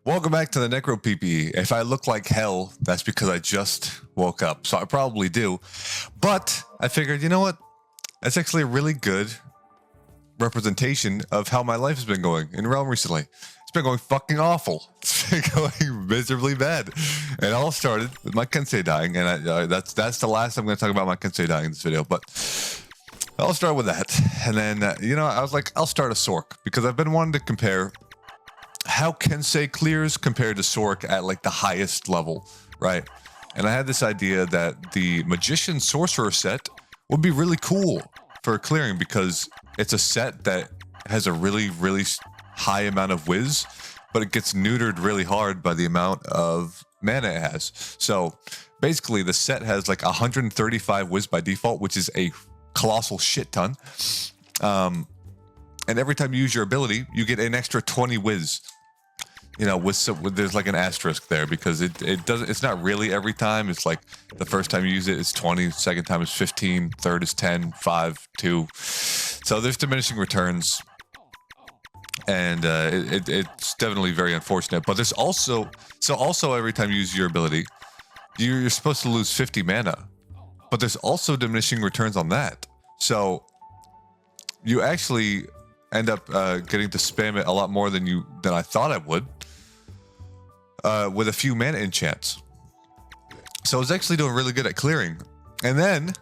Welcome back to the Necro PPE. If I look like hell, that's because I just woke up. So I probably do. But I figured, you know what? That's actually a really good representation of how my life has been going in Realm recently. It's been going fucking awful. It's been going miserably bad. And it all started with my Kensei dying. And that's the last I'm going to talk about my Kensei dying in this video. But I'll start with that. And then, I was like, I'll start a Sork. Because I've been wanting to compare how Kensei clears compared to Sork at like the highest level, right? And I had this idea that the Magician Sorcerer set would be really cool for clearing because it's a set that has a really, really high amount of whiz, but it gets neutered really hard by the amount of mana it has. So basically the set has like 135 whiz by default, which is a colossal shit ton. And every time you use your ability, you get an extra 20 whiz. There's like an asterisk there because it's not really every time. It's like the first time you use it, it's 20, second time is 15, third is 10, 5, 2. So there's diminishing returns. And it's definitely very unfortunate. But there's also every time you use your ability, you're supposed to lose 50 mana. But there's also diminishing returns on that. So you actually end up getting to spam it a lot more than I thought I would. With a few mana enchants. So I was actually doing really good at clearing. And then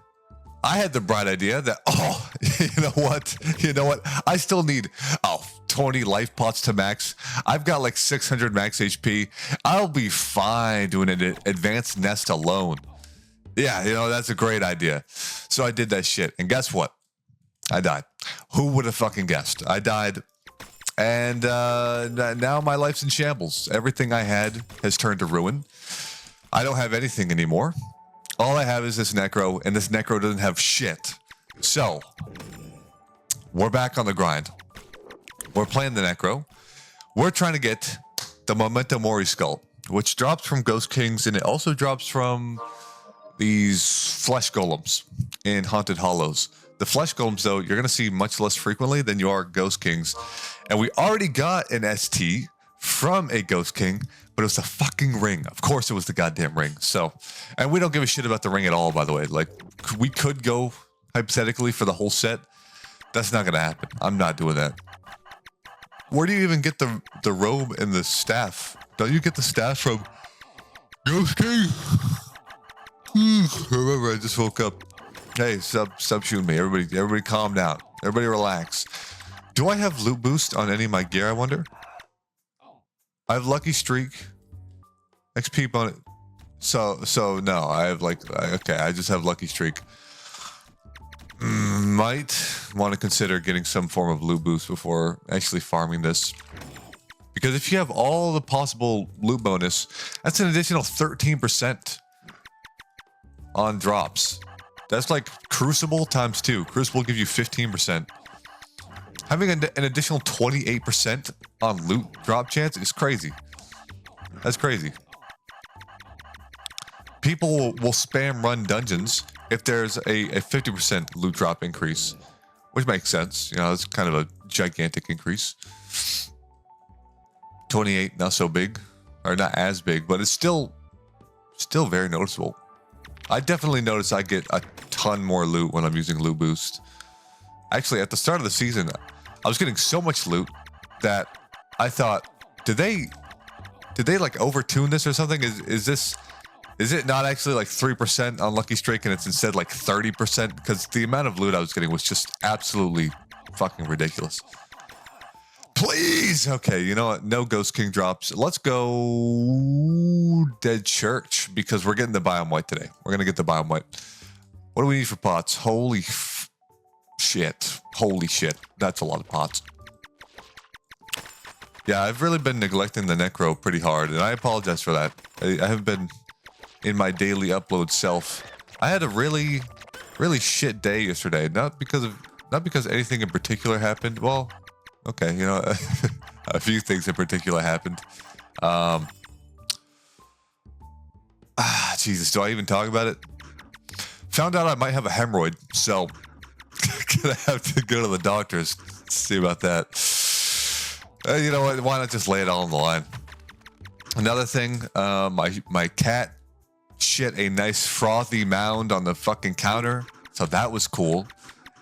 I had the bright idea that, you know what? I still need 20 life pots to max. I've got like 600 max HP. I'll be fine doing an advanced nest alone. Yeah, that's a great idea. So I did that shit. And guess what? I died. Who would have fucking guessed? I died. And now my life's in shambles. Everything I had has turned to ruin. I don't have anything anymore. All I have is this Necro, and this Necro doesn't have shit. So, we're back on the grind. We're playing the Necro. We're trying to get the Memento Mori Skull, which drops from Ghost Kings, and it also drops from these Flesh Golems in Haunted Hollows. The Flesh Golems, though, you're going to see much less frequently than you are Ghost Kings. And we already got an ST from a Ghost King, but it was the fucking ring. Of course it was the goddamn ring. So, and we don't give a shit about the ring at all, by the way. Like, we could go, hypothetically, for the whole set. That's not going to happen. I'm not doing that. Where do you even get the robe and the staff? Don't you get the staff from Ghost King? Remember, I just woke up. Hey, stop shooting me. Everybody calm down. Everybody relax. Do I have loot boost on any of my gear, I wonder? I have Lucky Streak. XP on it. So no, I have I just have Lucky Streak. Might want to consider getting some form of loot boost before actually farming this. Because if you have all the possible loot bonus, that's an additional 13% on drops. That's like Crucible times 2. Crucible gives you 15%. Having an additional 28% on loot drop chance is crazy. That's crazy. People will spam run dungeons if there's a 50% loot drop increase, which makes sense. It's kind of a gigantic increase. 28, not so big, or not as big, but it's still very noticeable. I definitely notice I get a ton more loot when I'm using loot boost. Actually, at the start of the season, I was getting so much loot that I thought, did they like overtune this or something? Is it not actually like 3% on Lucky Streak and it's instead like 30%? Because the amount of loot I was getting was just absolutely fucking ridiculous. Please! Okay, you know what? No Ghost King drops. Let's go Dead Church because we're getting the Biome White today. We're going to get the Biome White. What do we need for pots? Holy shit. Holy shit. That's a lot of pots. Yeah, I've really been neglecting the Necro pretty hard, and I apologize for that. I haven't been in my daily upload self. I had a really, really shit day yesterday. Not because anything in particular happened. Well, okay, a few things in particular happened. Jesus, do I even talk about it? Found out I might have a hemorrhoid, so gonna have to go to the doctors to see about that. You know what? Why not just lay it all on the line? Another thing, my cat shit a nice frothy mound on the fucking counter, so that was cool.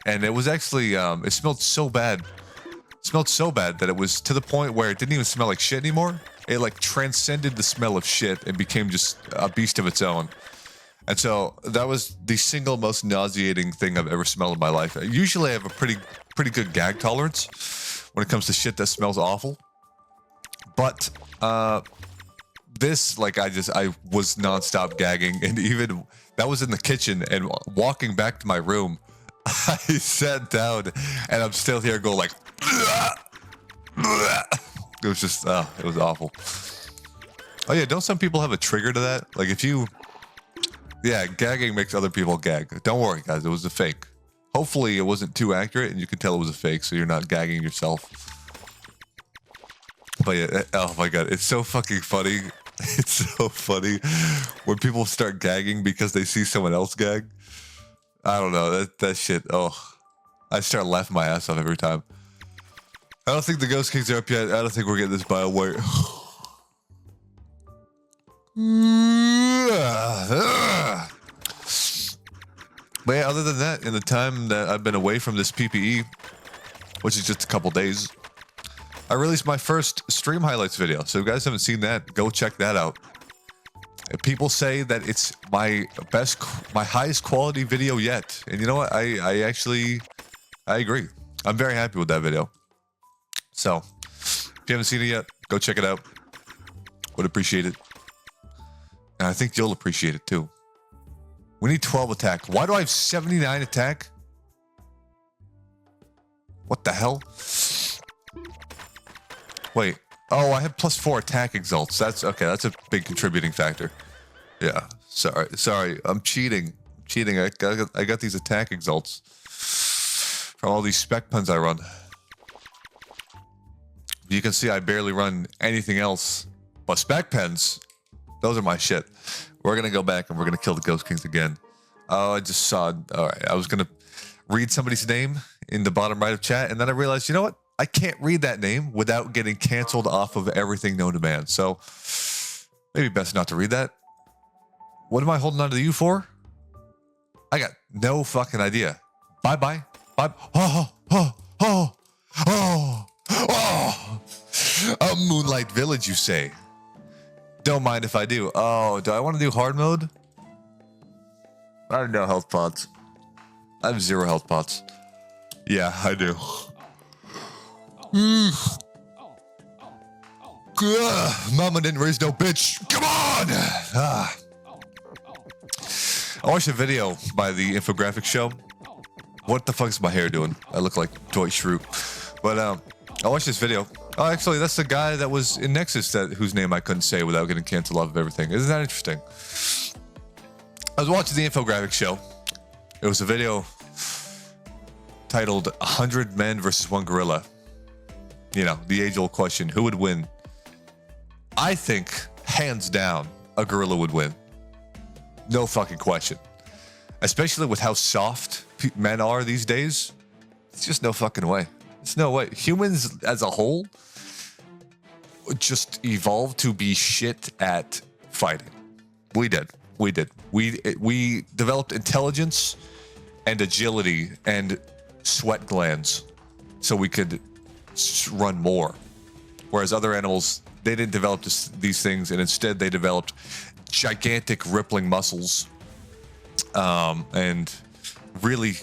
And it was actually it smelled so bad. It smelled so bad that it was to the point where it didn't even smell like shit anymore. It like transcended the smell of shit and became just a beast of its own. And so that was the single most nauseating thing I've ever smelled in my life. Usually I have a pretty good gag tolerance when it comes to shit that smells awful. But this, like, I was nonstop gagging, and even that was in the kitchen, and walking back to my room, I sat down and I'm still here going like, it was just, it was awful. Oh yeah, don't some people have a trigger to that? Like if you, yeah, gagging makes other people gag. Don't worry guys, it was a fake. Hopefully it wasn't too accurate and you can tell it was a fake so you're not gagging yourself. But yeah, oh my god, it's so fucking funny. It's so funny when people start gagging because they see someone else gag. I don't know, that shit, oh. I start laughing my ass off every time. I don't think the Ghost Kings are up yet. I don't think we're getting this by a way. But yeah, other than that, in the time that I've been away from this PPE, which is just a couple days, I released my first stream highlights video. So if you guys haven't seen that, go check that out. People say that it's my highest quality video yet. And you know what? I agree. I'm very happy with that video. So if you haven't seen it yet, go check it out. Would appreciate it. And I think you'll appreciate it too. We need 12 attack. Why do I have 79 attack? What the hell? Wait. Oh, I have +4 attack exalts. That's okay. That's a big contributing factor. Yeah. Sorry. I'm cheating. I got these attack exalts from all these spec puns I run. You can see I barely run anything else but spec pens. Those are my shit. We're gonna go back and we're gonna kill the Ghost Kings again. Oh, I just saw. All right, I was gonna read somebody's name in the bottom right of chat, and then I realized, you know what? I can't read that name without getting canceled off of everything known to man. So maybe best not to read that. What am I holding on to you for? I got no fucking idea. Bye. A Moonlight Village, you say? Don't mind if I do. Oh, do I want to do hard mode? I have no health pots. I have 0 health pots. Yeah, I do. Mama didn't raise no bitch. Come on! I watched a video by the infographic show. What the fuck is my hair doing? I look like Dwight Schrute. But I watched this video. Oh, actually, that's the guy that was in Nexus whose name I couldn't say without getting canceled off of everything. Isn't that interesting? I was watching the infographic show. It was a video titled 100 Men versus 1 Gorilla. You know, the age-old question, who would win? I think, hands down, a gorilla would win. No fucking question. Especially with how soft men are these days. It's just no fucking way. There's no way. Humans as a whole just evolved to be shit at fighting. We did. We developed intelligence and agility and sweat glands so we could run more. Whereas other animals, they didn't develop these things, and instead they developed gigantic rippling muscles and really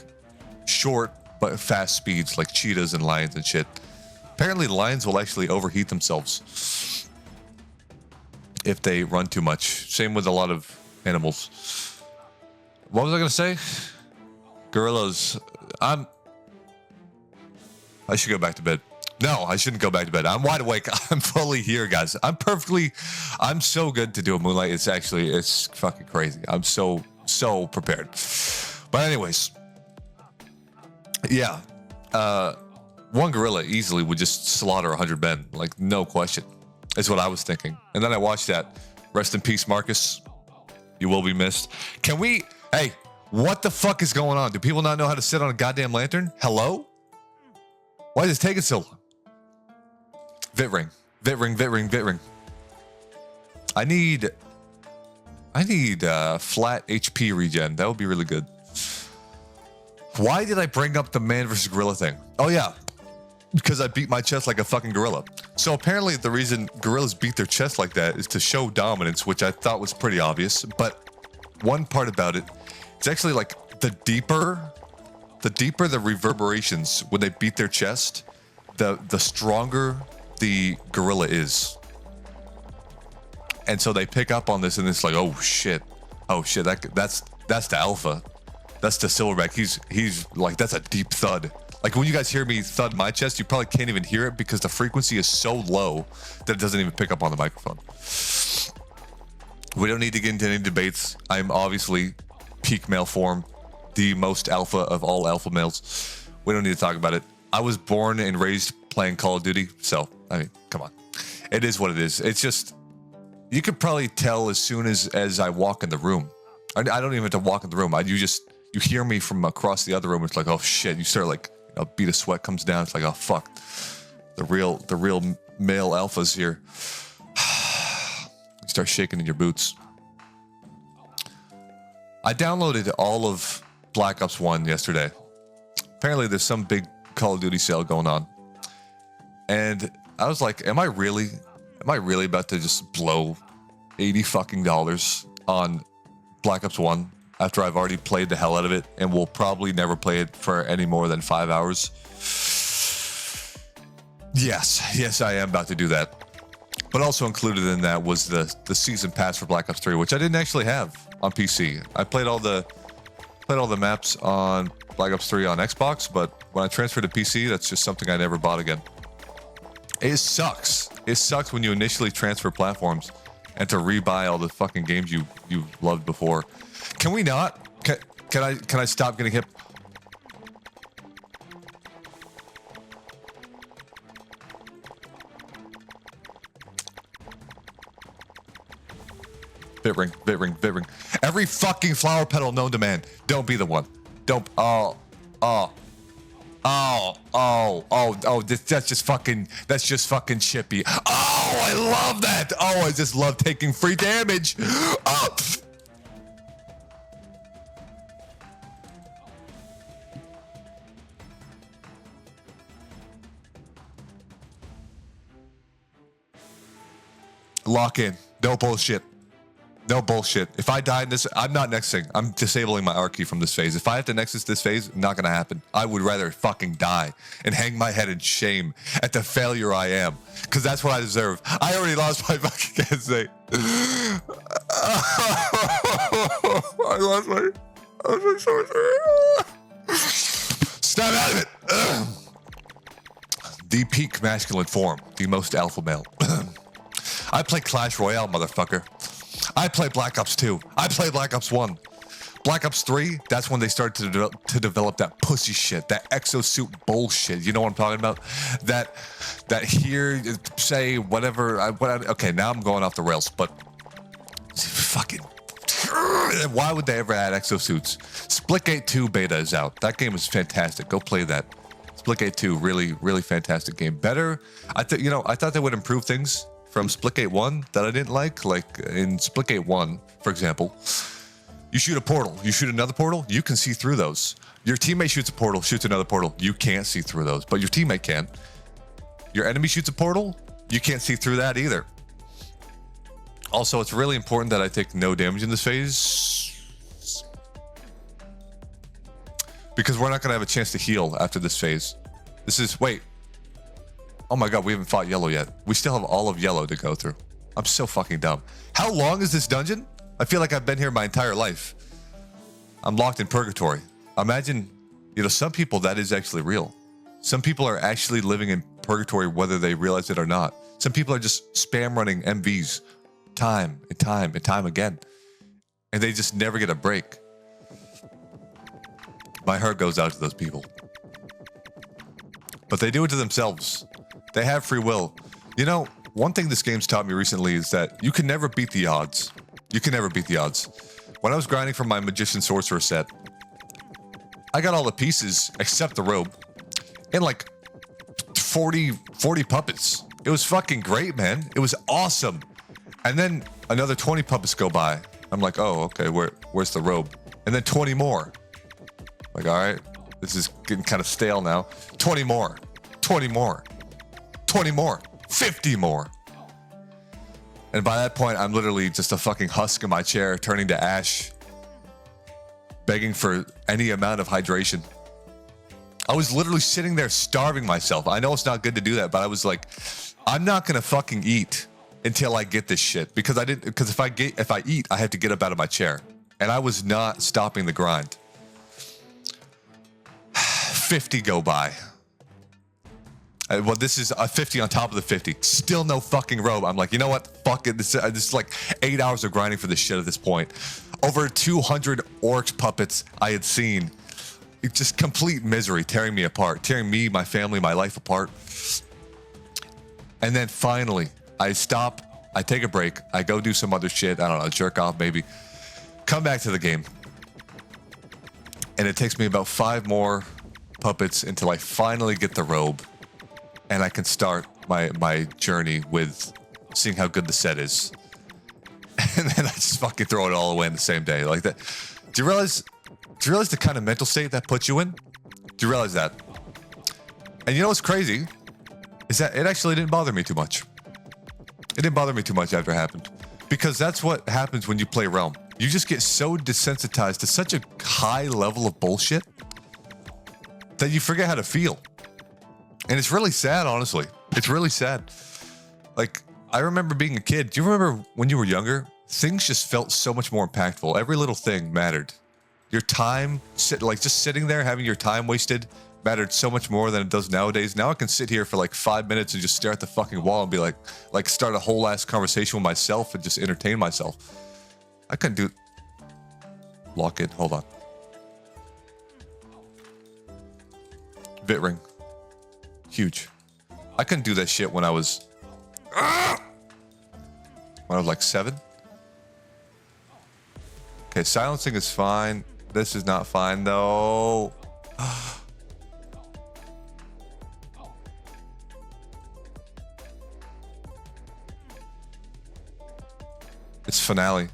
short but fast speeds like cheetahs and lions and shit. Apparently lions will actually overheat themselves if they run too much. Same with a lot of animals. What was I gonna say? Gorillas. I should go back to bed. No, I shouldn't go back to bed. I'm wide awake. I'm fully here, guys. I'm so good to do a Moonlight. It's fucking crazy. I'm so prepared. But anyways, yeah, 1 gorilla easily would just slaughter 100 men, like no question. Is what I was thinking. And then I watched that. Rest in peace, Marcus. You will be missed. Hey, what the fuck is going on? Do people not know how to sit on a goddamn lantern? Hello? Why is this taking so long? Vit ring. I need flat HP regen. That would be really good. Why did I bring up the man versus gorilla thing? Oh yeah, because I beat my chest like a fucking gorilla. So apparently the reason gorillas beat their chest like that is to show dominance, which I thought was pretty obvious. But one part about it, it's actually like the deeper the reverberations when they beat their chest, the stronger the gorilla is. And so they pick up on this, and it's like, oh shit, that's the alpha, that's the silverback. He's like, that's a deep thud. Like when you guys hear me thud my chest, you probably can't even hear it because the frequency is so low that it doesn't even pick up on the microphone. We don't need to get into any debates. I'm obviously peak male form, the most alpha of all alpha males. We don't need to talk about it. I was born and raised playing Call of Duty, so I mean, come on. It is what it is. It's just, you could probably tell as soon as I walk in the room. I don't even have to walk in the room. You hear me from across the other room. It's like, oh shit. You start like, a bead of sweat comes down. It's like, oh fuck. The real male alphas here. You start shaking in your boots. I downloaded all of Black Ops 1 yesterday. Apparently there's some big Call of Duty sale going on. And I was like, am I really about to just blow $80 fucking on Black Ops 1 after I've already played the hell out of it and will probably never play it for any more than 5 hours? Yes, I am about to do that. But also included in that was the season pass for Black Ops 3, which I didn't actually have on PC. I played all the maps on Black Ops 3 on Xbox, but when I transferred to PC, that's just something I never bought again. It sucks. It sucks when you initially transfer platforms and to rebuy all the fucking games you loved before. Can we not? Can I stop getting hit? Bit ring. Every fucking flower petal known to man. Don't be the one. Don't. That's just fucking chippy. Oh, I love that. Oh, I just love taking free damage. Oh. Lock in. No bullshit. No bullshit. If I die in this, I'm not nexing. I'm disabling my R key from this phase. If I have to nexus this phase, not gonna happen. I would rather fucking die and hang my head in shame at the failure I am, because that's what I deserve. I already lost my fucking state. I lost my source. Snap out of it. The peak masculine form, the most alpha male. I play Clash Royale, motherfucker. I play Black Ops 2. I play Black Ops 1. Black Ops 3, that's when they started to develop that pussy shit, that exosuit bullshit. You know what I'm talking about? That here, say, whatever. Okay, now I'm going off the rails, but fucking, why would they ever add exosuits? Splitgate 2 beta is out. That game is fantastic. Go play that. Splitgate 2, really, really fantastic game. Better, I thought they would improve things from Splitgate 1 that I didn't like in Splitgate 1, for example, you shoot a portal, you shoot another portal, you can see through those. Your teammate shoots a portal, shoots another portal, you can't see through those, but your teammate can. Your enemy shoots a portal, you can't see through that either. Also, it's really important that I take no damage in this phase, because we're not going to have a chance to heal after this phase. Wait. Oh my god, we haven't fought yellow yet. We still have all of yellow to go through. I'm so fucking dumb. How long is this dungeon? I feel like I've been here my entire life. I'm locked in purgatory. Imagine, some people that is actually real. Some people are actually living in purgatory whether they realize it or not. Some people are just spam running MVs time and time and time again. And they just never get a break. My heart goes out to those people. But they do it to themselves. They have free will. One thing this game's taught me recently is that you can never beat the odds. You can never beat the odds. When I was grinding for my Magician Sorcerer set, I got all the pieces except the robe and like 40 puppets. It was fucking great, man. It was awesome. And then another 20 puppets go by. I'm like, oh, okay, where's the robe? And then 20 more. Like, all right, this is getting kind of stale now. 20 more, 20 more, 20 more, 50 more. And by that point, I'm literally just a fucking husk in my chair, turning to ash, begging for any amount of hydration. I was literally sitting there starving myself. I know it's not good to do that, but I was like, I'm not gonna fucking eat until I get this shit, because if I eat, I have to get up out of my chair. And I was not stopping the grind. 50 go by. Well, this is a 50 on top of the 50. Still no fucking robe. I'm like, you know what? Fuck it. This is like 8 hours of grinding for this shit at this point. Over 200 orc puppets I had seen. It's just complete misery, tearing me apart, tearing me, my family, my life apart. And then finally, I stop, I take a break, I go do some other shit, I don't know, jerk off maybe, come back to the game. And it takes me about 5 more puppets until I finally get the robe and I can start my journey with seeing how good the set is. And then I just fucking throw it all away in the same day like that. Do you realize the kind of mental state that puts you in? Do you realize that? And you know what's crazy? Is that it actually didn't bother me too much. It didn't bother me too much after it happened. Because that's what happens when you play Realm. You just get so desensitized to such a high level of bullshit that you forget how to feel. And it's really sad, honestly. It's really sad. Like, I remember being a kid. Do you remember when you were younger? Things just felt so much more impactful. Every little thing mattered. Your time, just sitting there, having your time wasted, mattered so much more than it does nowadays. Now I can sit here for like 5 minutes and just stare at the fucking wall and be like start a whole ass conversation with myself and just entertain myself. I couldn't do... Lock it. Hold on. Bit ring. Huge. I couldn't do that shit when I was... When I was like 7. Okay, silencing is fine. This is not fine though. It's finale.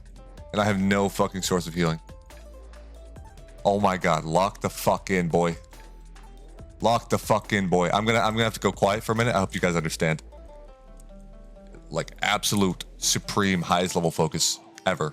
And I have no fucking source of healing. Oh my god, lock the fuck in, boy. Lock the fuck in, boy. I'm gonna have to go quiet for a minute. I hope you guys understand. Like absolute supreme highest level focus ever.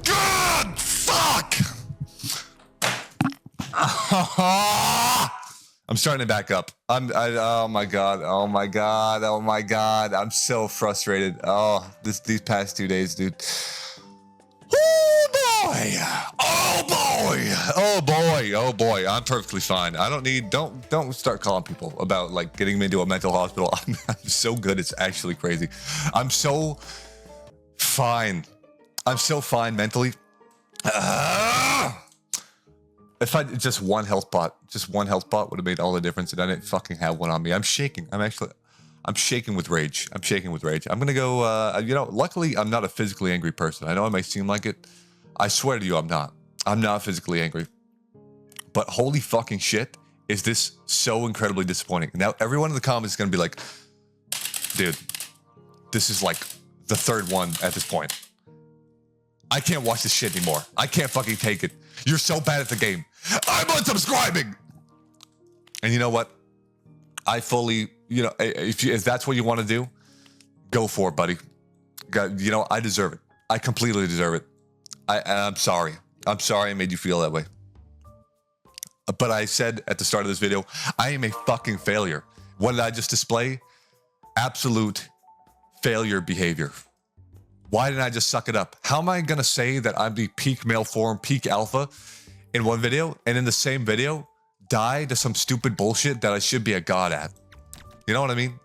God, fuck! I'm starting to back up. Oh my god, oh my god, oh my god. I'm so frustrated. Oh, these past 2 days, dude. Oh boy! Oh boy! Oh boy! Oh boy! I'm perfectly fine. I don't need. Don't start calling people about like getting me into a mental hospital. I'm so good. It's actually crazy. I'm so fine. I'm so fine mentally. If I just one health pot would have made all the difference, and I didn't fucking have one on me. I'm shaking. I'm shaking with rage. I'm shaking with rage. I'm gonna go. You know, luckily I'm not a physically angry person. I know it may seem like it. I swear to you, I'm not. I'm not physically angry. But holy fucking shit, is this so incredibly disappointing? Now everyone in the comments is gonna be like, dude, this is like the 3rd one at this point. I can't watch this shit anymore. I can't fucking take it. You're so bad at the game. I'm unsubscribing. And you know what? I fully, you know, if that's what you want to do, go for it, buddy. You know, I deserve it. I completely deserve it. I'm sorry. I'm sorry I made you feel that way. But I said at the start of this video, I am a fucking failure. What did I just display? Absolute failure behavior. Why didn't I just suck it up? How am I going to say that I'm the peak male form, peak alpha in one video, and in the same video, die to some stupid bullshit that I should be a god at? You know what I mean?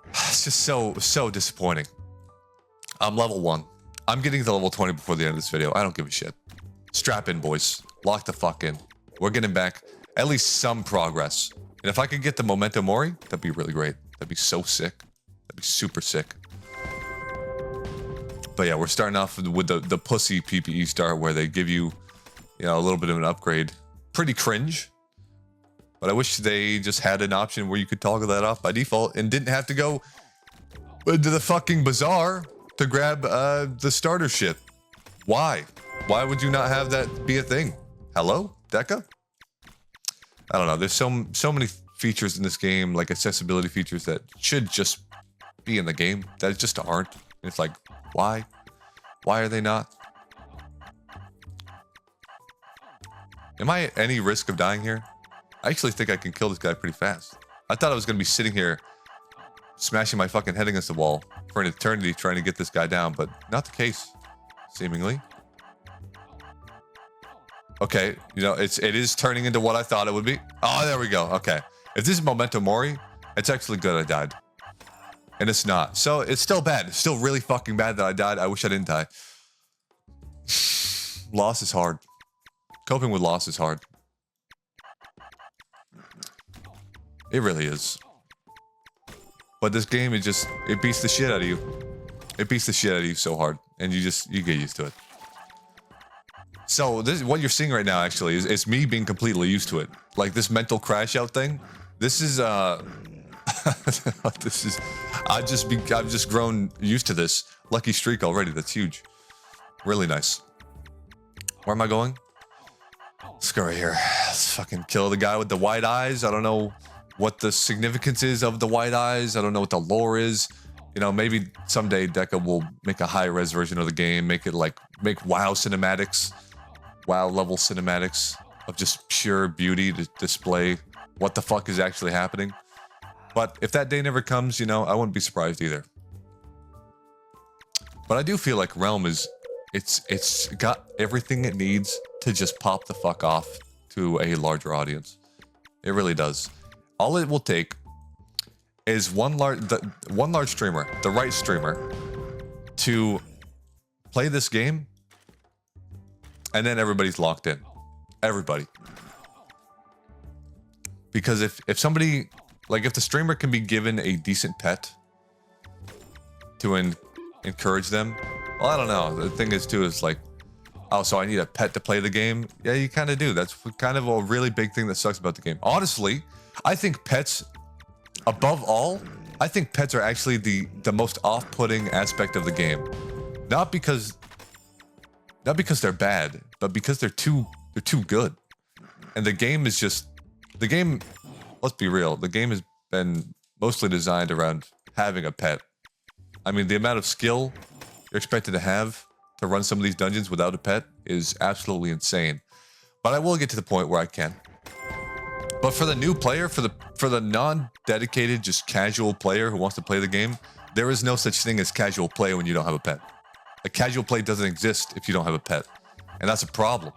It's just so disappointing. I'm level 1. I'm getting to level 20 before the end of this video. I don't give a shit. Strap in, boys. Lock the fuck in. We're getting back at least some progress. And if I could get the Memento Mori, that'd be really great. That'd be so sick. That'd be super sick. But yeah, we're starting off with the pussy PPE start where they give you, you know, a little bit of an upgrade. Pretty cringe. But I wish they just had an option where you could toggle that off by default and didn't have to go into the fucking bazaar to grab the starter shit. Why? Why would you not have that be a thing? Hello, Deca? I don't know. There's so many features in this game, like accessibility features that should just be in the game that just aren't. It's like, why? Why are they not? Am I at any risk of dying here? I actually think I can kill this guy pretty fast. I thought I was going to be sitting here smashing my fucking head against the wall for an eternity trying to get this guy down, but not the case, seemingly. Okay, you know, it is turning into what I thought it would be. Oh, there we go. Okay. If this is Memento Mori, it's actually good I died. And it's not. So it's still bad. It's still really fucking bad that I died. I wish I didn't die. Loss is hard. Coping with loss is hard. It really is. But this game, it beats the shit out of you. It beats the shit out of you so hard. And you get used to it. So this, what you're seeing right now actually is me being completely used to it. Like this mental crash out thing. This is I've just grown used to this. Lucky streak already. That's huge. Really nice. Where am I going? Let's go right here. Let's fucking kill the guy with the white eyes. I don't know what the significance is of the white eyes. I don't know what the lore is. You know, maybe someday Deca will make a high-res version of the game, make WoW cinematics, WoW level cinematics of just pure beauty to display what the fuck is actually happening. But if that day never comes, you know, I wouldn't be surprised either. But I do feel like Realm it's got everything it needs to just pop the fuck off to a larger audience. It really does. All it will take is one large streamer, the right streamer, to play this game, and then everybody's locked in. Everybody. Because if somebody, like if the streamer can be given a decent pet to encourage them, well, I don't know. The thing is too is like, oh, so I need a pet to play the game? Yeah, you kind of do. That's kind of a really big thing that sucks about the game. Honestly, I think pets, above all, I think pets are actually the most off-putting aspect of the game. Not because they're bad, but because they're too good. And the game is just, let's be real, the game has been mostly designed around having a pet. I mean, the amount of skill you're expected to have to run some of these dungeons without a pet is absolutely insane. But I will get to the point where I can. But for the new player, for the non-dedicated, just casual player who wants to play the game, there is no such thing as casual play when you don't have a pet. A casual play doesn't exist if you don't have a pet. And that's a problem.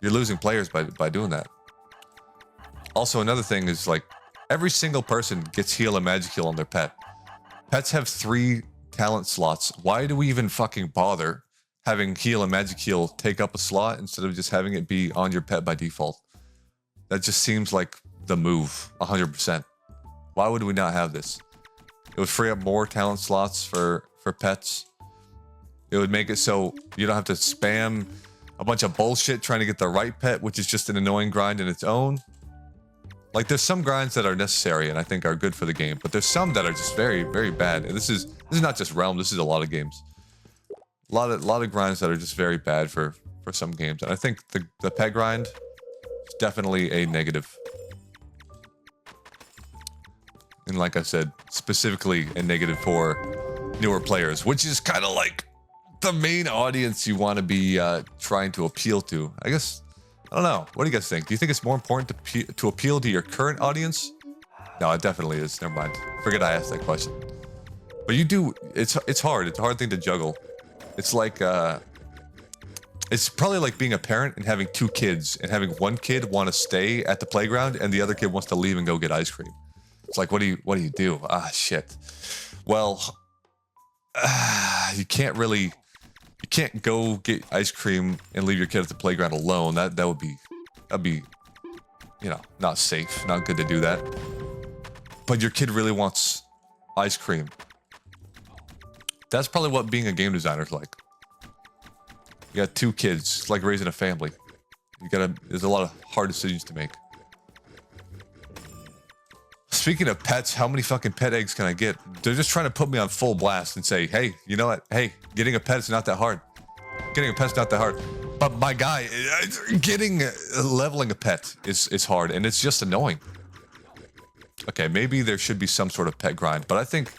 You're losing players by doing that. Also, another thing is like, every single person gets heal and magic heal on their pet. Pets have 3 talent slots. Why do we even fucking bother having heal and magic heal take up a slot instead of just having it be on your pet by default? That just seems like the move, 100%. Why would we not have this? It would free up more talent slots for pets. It would make it so you don't have to spam a bunch of bullshit trying to get the right pet, which is just an annoying grind in its own. Like, there's some grinds that are necessary and I think are good for the game, but there's some that are just very, very bad. And this is not just Realm, this is a lot of games. A lot of grinds that are just very bad for some games. And I think the pet grind is definitely a negative. And like I said, specifically a negative for newer players, which is kind of like the main audience you want to be trying to appeal to. I guess, I don't know. What do you guys think? Do you think it's more important to appeal to your current audience? No, it definitely is. Never mind. Forget I asked that question. But you do, it's hard. It's a hard thing to juggle. It's like, it's probably like being a parent and having 2 kids and having one kid want to stay at the playground and the other kid wants to leave and go get ice cream. It's like, what do you do? Ah, shit. Well, you can't really You can't go get ice cream and leave your kid at the playground alone. That'd be, you know, not safe, not good to do that. But your kid really wants ice cream. That's probably what being a game designer is like. You got 2 kids, it's like raising a family. There's a lot of hard decisions to make. Speaking of pets, how many fucking pet eggs can I get? They're just trying to put me on full blast and say, hey, you know what? Hey, getting a pet is not that hard. Getting a pet's not that hard. But my guy, leveling a pet is hard, and it's just annoying. Okay, maybe there should be some sort of pet grind, but I think,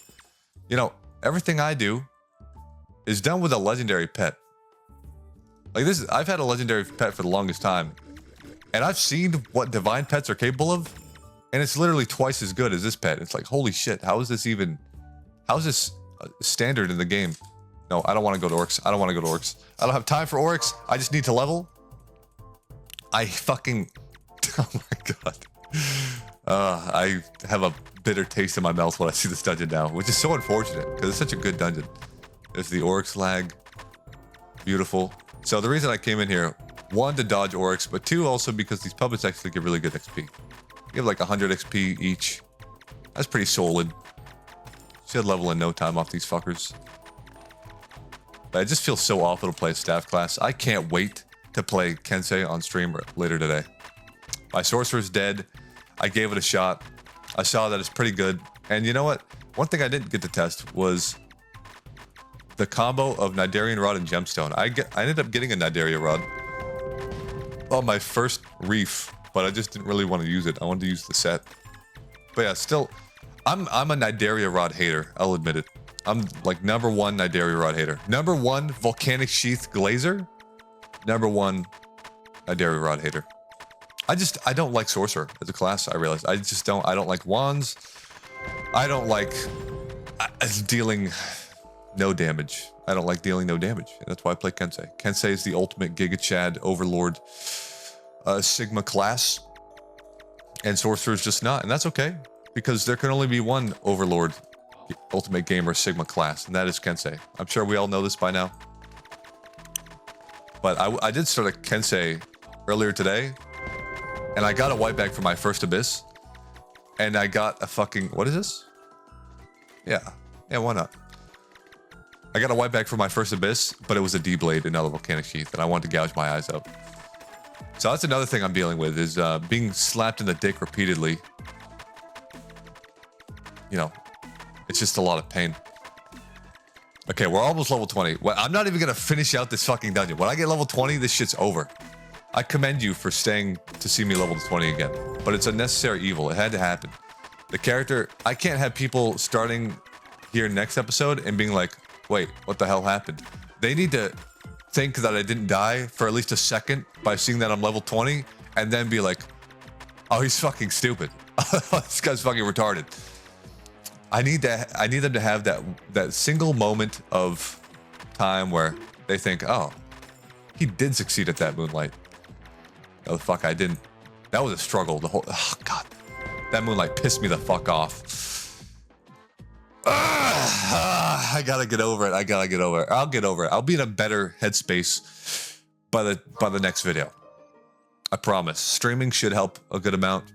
you know, everything I do is done with a legendary pet. Like this, I've had a legendary pet for the longest time, and I've seen what divine pets are capable of, and it's literally twice as good as this pet. It's like, holy shit, how is this standard in the game? No, I don't want to go to orcs. I don't want to go to orcs. I don't have time for orcs. I just need to level. I fucking, oh my god. I have a bitter taste in my mouth when I see this dungeon now, which is so unfortunate because it's such a good dungeon. There's the orcs lag. Beautiful. So the reason I came in here, 1, to dodge orcs, but 2, also because these puppets actually give really good XP. Give like 100 XP each. That's pretty solid. Should level in no time off these fuckers. But it just feels so awful to play a staff class. I can't wait to play Kensei on stream later today. My sorcerer's dead. I gave it a shot. I saw that it's pretty good. And you know what? One thing I didn't get to test was the combo of Nidarian Rod and Gemstone. I ended up getting a Nidaria Rod on my first reef, but I just didn't really want to use it. I wanted to use the set. But yeah, still, I'm a Nidaria Rod hater. I'll admit it. I'm like #1 Nidaria Rod hater. #1 Volcanic Sheath Glazer. #1 Nidaria Rod hater. I don't like Sorcerer as a class, I realize. I don't like wands. I don't like dealing no damage. I don't like dealing no damage. And that's why I play Kensei. Kensei is the ultimate Giga Chad Overlord Sigma class. And Sorcerer is just not. And that's okay. Because there can only be one Overlord Ultimate Gamer Sigma class. And that is Kensei. I'm sure we all know this by now. But I did start a Kensei earlier today. And I got a white bag for my first Abyss. And I got a fucking... What is this? Yeah, why not? I got a white bag for my first Abyss, but it was a D-blade and not a Volcanic Sheath, and I wanted to gouge my eyes out. So that's another thing I'm dealing with, is being slapped in the dick repeatedly. You know, it's just a lot of pain. Okay, we're almost level 20. Well, I'm not even going to finish out this fucking dungeon. When I get level 20, this shit's over. I commend you for staying to see me level to 20 again. But it's a necessary evil. It had to happen. The character... I can't have people starting here next episode and being like, wait, what the hell happened? They need to think that I didn't die for at least a second by seeing that I'm level 20 and then be like, oh, he's fucking stupid. This guy's fucking retarded. I need them to have that single moment of time where they think, oh, he did succeed at that moonlight. No, the fuck, I didn't. That was a struggle. The whole... Oh, God. That moonlight pissed me the fuck off. I gotta get over it. I'll get over it. I'll be in a better headspace by the next video. I promise. Streaming should help a good amount.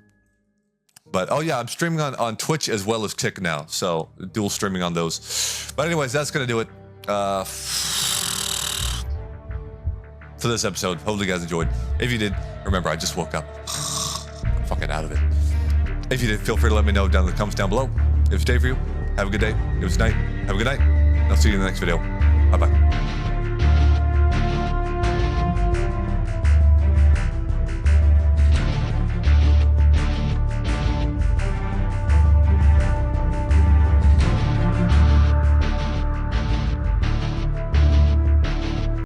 But, oh yeah, I'm streaming on Twitch as well as Kick now. So, dual streaming on those. But anyways, that's gonna do it. For this episode. Hopefully you guys enjoyed. If you did, remember, I just woke up. I'm fucking out of it. If you did, feel free to let me know down in the comments down below. If it's day for you, have a good day. If it's night, have a good night. And I'll see you in the next video. Bye-bye.